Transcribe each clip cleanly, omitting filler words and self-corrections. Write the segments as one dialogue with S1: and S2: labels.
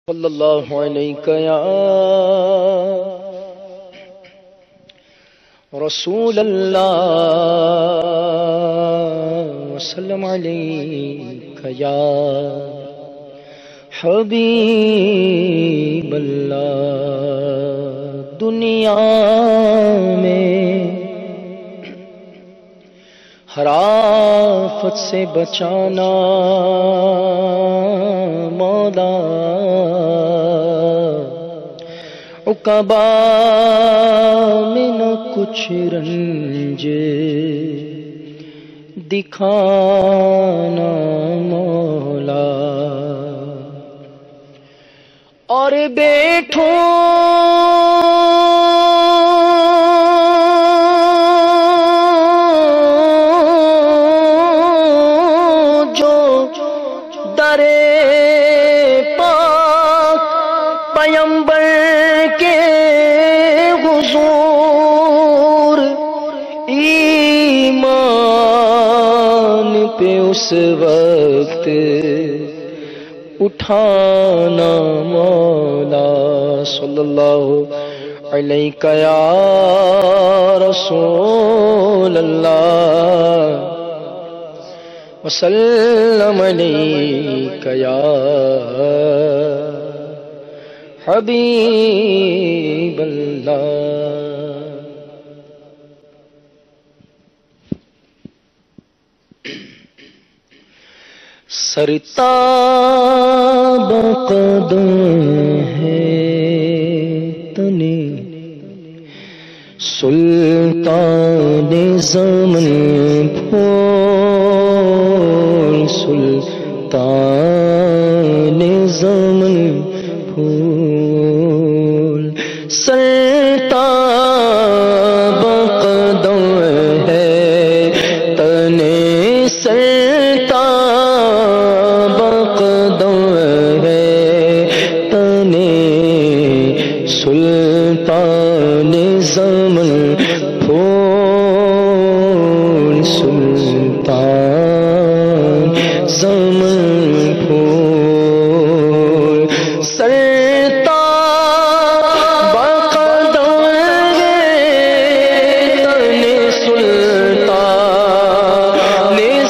S1: صلی اللہ علیہ یا رسول اللہ وسلم علیہ یا حبیب اللہ۔ دنیا میں ہر آفت سے بچانا مولا، عقبا میں نہ کچھ رنج دکھانا مولا، اور بیٹھو جو درے پاک پیمبر کے حضور، ایمان پہ اس وقت اٹھانا مولا، صلی اللہ علیہ یا رسول اللہ وسلم علیہ یا حبیب اللہ۔ سرتاب قدم ہے تنے سلطان زمن پھول، سلطان زمن پھول، سرتاب قدم ہے تنے سرتاب قدم ہے تنے سلطان زمن پھول، سلطان زمن پھول، سرتاب قدم ہے تنے سلطان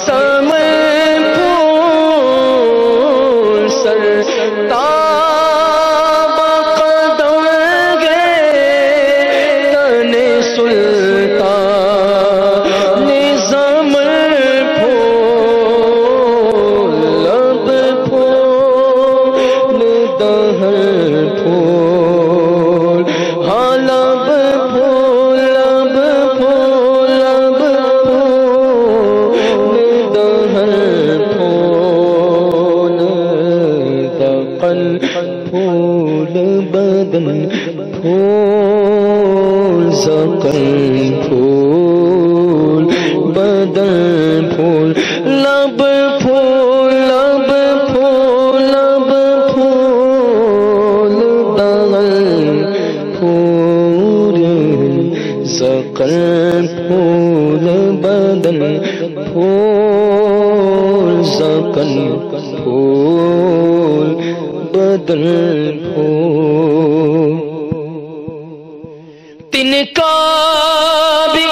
S1: زمن پھول، سرتاب قدم ہے تنے سلطان زمن پھول، لب پھول دہن پھول، ہاں لب پھول، لب پھول، لب پھول دہن پھول، دقن پھول بدن پھول، زقن پھول بدن پھول، لب پھول، لب پھول، لب پھول دغل پھول، زقن پھول بدن پھول، زقن پھول بدن پھول، تن کا بھی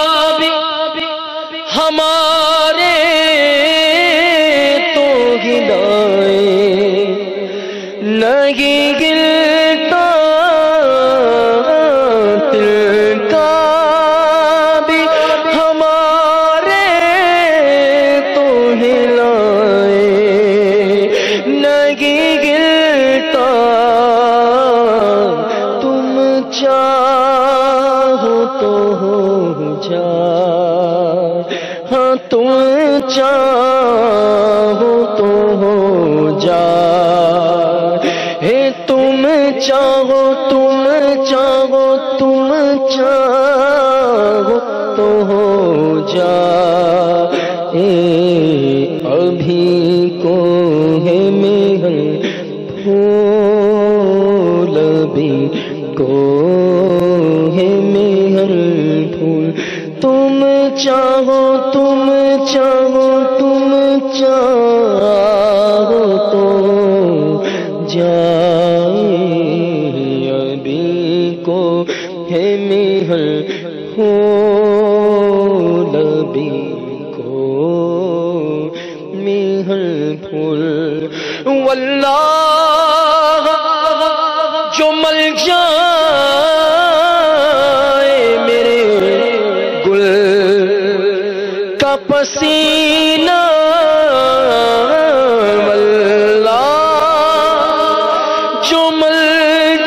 S1: ہمارے تو گدائے نہیں گلتا، تن کا بھی ہمارے تو ہلائے نہیں گلتا، تم چاہو تو ہو جا، ہاں تم چاہو تو ہو جا، ہے تم چاہو، تم چاہو، تم چاہو تو ہو جا، ابھی کو ہے مہر پھول، ابھی کو ہے مہر پھول، تم چاہو، تم چاہو، تم چاہو تو جا واللہ جو مل جائے میرے گل کا پسینہ، واللہ جو مل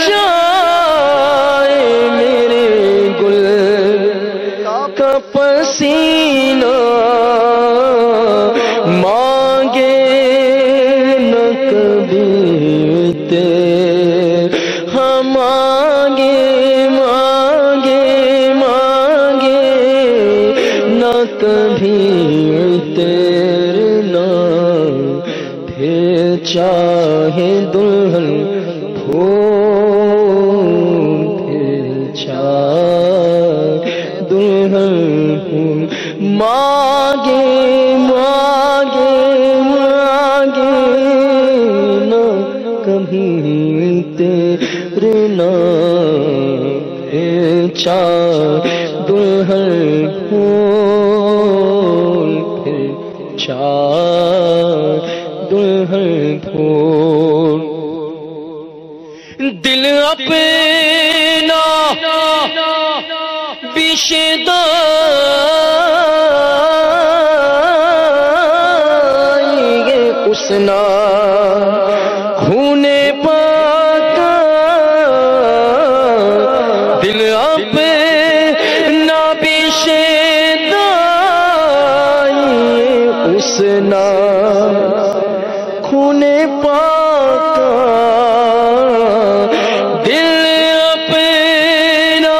S1: جائے میرے گل کا پسینہ، مانگے نہ کبھی ہم مانگے مانگے مانگے نہ کبھی تیرے نام، پھر چاہے دلہن ہو پھر چاہے دلہن ہو، مانگے مانگے مانگے نہ کبھی تیرے نام، چاہے دلہن ہو پھر چاہے دلہن ہو، دل اپنا بیشدہ حسنا خون پاک، دل اپنا بیشدہ حسنا خون پاک، دل اپنا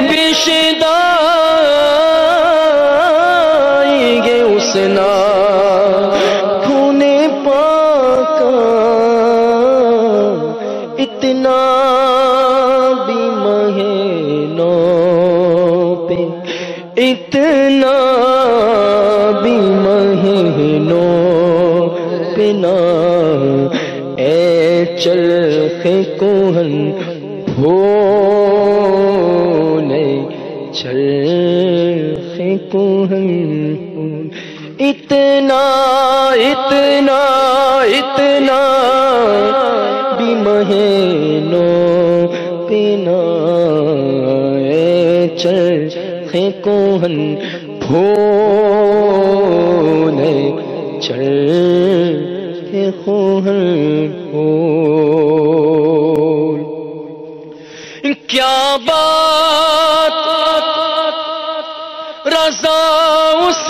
S1: بیشدہ حسنا خون پاک، اتنا بھی مہینوں پہ اتنا بھی مہینوں پہ نہ اے چرخ کوہن بھولے، چرخ کوہن اتنا اتنا اتنا بھی مہینوں پہ نہ اے چرخ کوہن بھولے، چرخ کوہن بھول، کیا بات رضا اس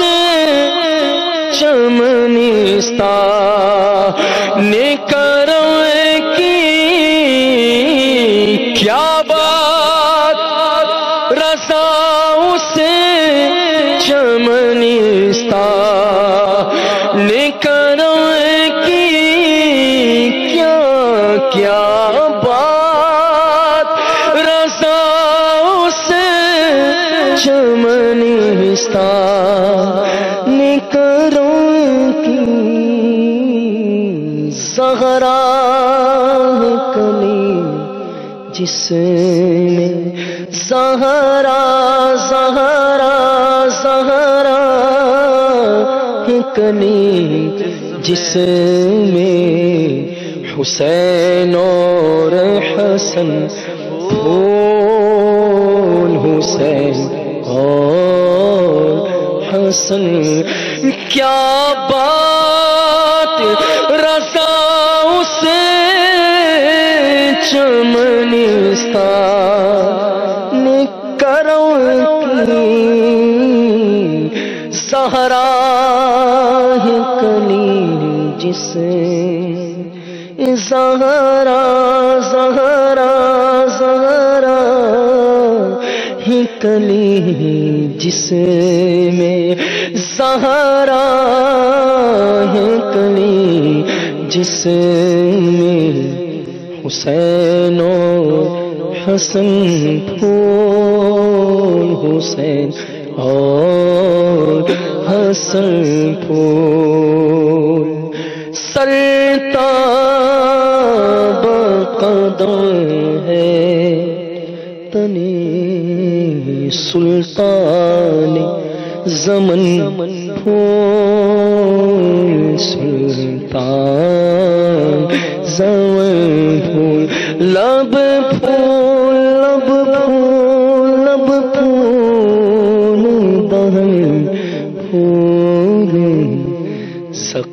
S1: چمنستہ نے کرم کی، کیا بات رضا اس چمنستہ نے کرم کی، کیا کیا بات رضا اس چمنستہ نے کرم کی، زہرا کلی جس میں زہرا زہرا زہرا کلی جس میں حسین اور حسن پھول، حسین اور حسن، کیا بات رضا اس چمنستہ نے کرم کی، زہرا کلی جس زہرا زہرا زہرا کلی جس میں زہرا کلی جس میں حسین و حسن پھول، حسین اور حسن پھول، سرتاب قدم ہے تنی سلطان زمن پھول، سلطان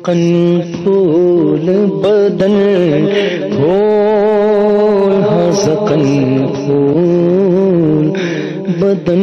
S1: زکن پھول بدن پھول، ہاں زکن پھول بدن